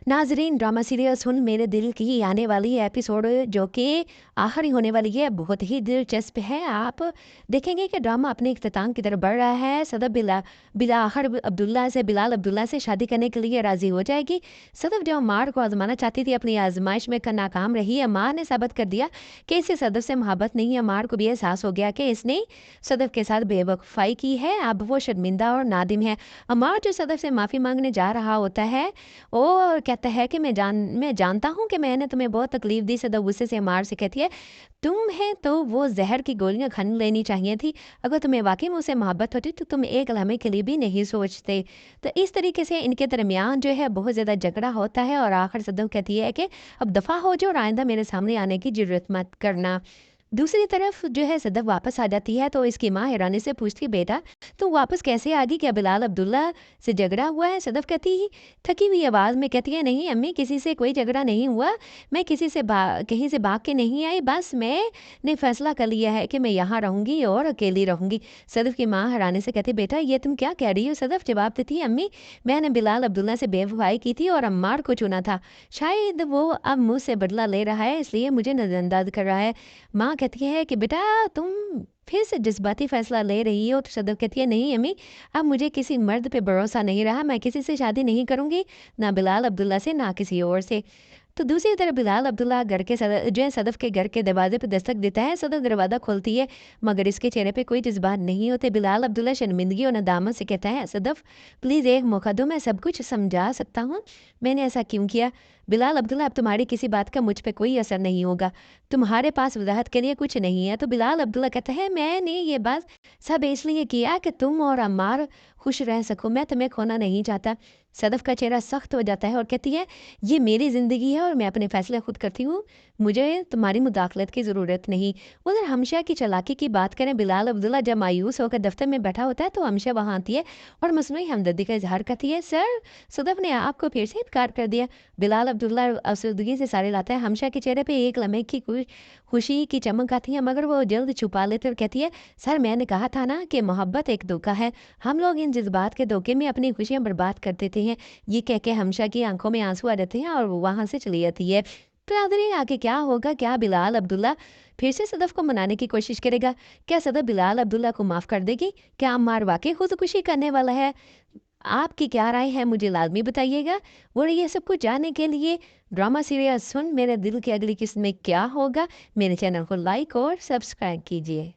नाज़रीन, drama serial सुन मेरे दिल की आने वाली एपिसोड जो कि आखिरी होने वाली है, बहुत ही दिलचस्प है। आप देखेंगे कि ड्रामा अपने इख्तिताम की तरफ बढ़ रहा है। सदफ बिलाल अब्दुल्ला से शादी करने के लिए राज़ी हो जाएगी। सदफ जो अम्मार को आजमाना चाहती थी, अपनी आजमाइश में नाकाम रही। अम्मार ने साबित कर दिया कि इसे सदफ से मोहब्बत नहीं है। अम्मार को भी एहसास हो गया कि इसने सदफ के साथ बेवकूफ़ाई की है। अब वो शर्मिंदा और नादिम है। अम्मार जो सदफ से माफ़ी मांगने जा रहा होता है, वो कहता है कि मैं जानता हूँ कि मैंने तुम्हें बहुत तकलीफ दी। सदफ गुस्से से अम्मार से कहती है, तुम है तो वो जहर की गोलियां खाने लेनी चाहिए थी। अगर तुम्हें वाकई मुझसे मोहब्बत होती तो तुम एक लम्हे के लिए भी नहीं सोचते। तो इस तरीके से इनके दरमियान जो है बहुत ज़्यादा झगड़ा होता है और आखिर सदफ कहती है कि अब दफ़ा हो जो और आइंदा मेरे सामने आने की ज़रूरत मत करना। दूसरी तरफ जो है सदफ वापस आ जाती है तो इसकी माँ हैरानी से पूछती, बेटा तुम वापस कैसे आ गई? क्या बिलाल अब्दुल्ला से झगड़ा हुआ है? सदफ कहती ही थकी हुई आवाज़ में कहती है, नहीं अम्मी, किसी से कोई झगड़ा नहीं हुआ। मैं कहीं से भाग के नहीं आई। बस मैंने फैसला कर लिया है कि मैं यहाँ रहूँगी और अकेली रहूँगी। सदफ की माँ हैरानी से कहती, बेटा ये तुम क्या कह रही हो? सदफ जवाब देती है, अम्मी मैंने बिलाल अब्दुल्ला से बेवफाई की थी और अम्मार को चुना था। शायद वो अब मुझसे बदला ले रहा है, इसलिए मुझे नज़रअंदाज कर रहा है। माँ कहती है कि बेटा तुम फिर से जज्बाती फैसला ले रही हो। तो सदफ कहती है, नहीं अम्मी, अब मुझे किसी मर्द पे भरोसा नहीं रहा। मैं किसी से शादी नहीं करूंगी, ना बिलाल अब्दुल्ला से ना किसी और से। तो दूसरी तरफ बिलाल अब्दुल्ला घर के जो है सदफ के घर के दरवाजे पर दस्तक देता है। सदफ दरवाज़ा खोलती है मगर इसके चेहरे पे कोई जज्बात नहीं होते। बिलाल अब्दुल्ला शर्मिंदगी और नदामत से कहता है, सदफ प्लीज़ एक मौका दो, मैं सब कुछ समझा सकता हूँ मैंने ऐसा क्यों किया। बिलाल अब्दुल्ला, अब तुम्हारी किसी बात का मुझ पे कोई असर नहीं होगा। तुम्हारे पास वजाहत के लिए कुछ नहीं है। तो बिलाल अब्दुल्ला कहता है, मैंने ये बात सब इसलिए किया कि तुम और अम्मार खुश रह सको। मैं तुम्हें खोना नहीं चाहता। सदफ का चेहरा सख्त हो जाता है और कहती है, ये मेरी ज़िंदगी है और मैं अपने फैसले खुद करती हूँ। मुझे तुम्हारी मुदाखलत की ज़रूरत नहीं। उधर हमशा की चालाकी की बात करें, बिलाल अब्दुल्ला जब मायूस होकर दफ्तर में बैठा होता है तो हमशा वहाँ आती है और मसनूई हमदर्दी का इजहार करती है, सर सदफ ने आपको फिर से इनकार कर दिया। बिलाल अब्दुल्ला अफसरदगी से सारे लाता है। हमशा के चेहरे पे एक लम्हे की खुशी की चमक आती है मगर वो जल्द छुपा लेते और कहती है, सर मैंने कहा था ना कि मोहब्बत एक धोखा है। हम लोग इन जज्बात के धोखे में अपनी खुशियां बर्बाद कर देते हैं। ये कह के हमशा की आंखों में आंसू आ जाते हैं और वो वहां से चली जाती है। तो नाज़रीन, आगे क्या होगा? क्या बिलाल अब्दुल्ला फिर से सदफ को मनाने की कोशिश करेगा? क्या सदफ बिलाल अब्दुल्ला को माफ़ कर देगी? क्या अम्मार वाकई खुदकुशी करने वाला है? आपकी क्या राय है मुझे लाजमी बताइएगा। और ये सब कुछ जानने के लिए ड्रामा सीरियल सुन मेरे दिल की अगली किस्त में क्या होगा, मेरे चैनल को लाइक और सब्सक्राइब कीजिए।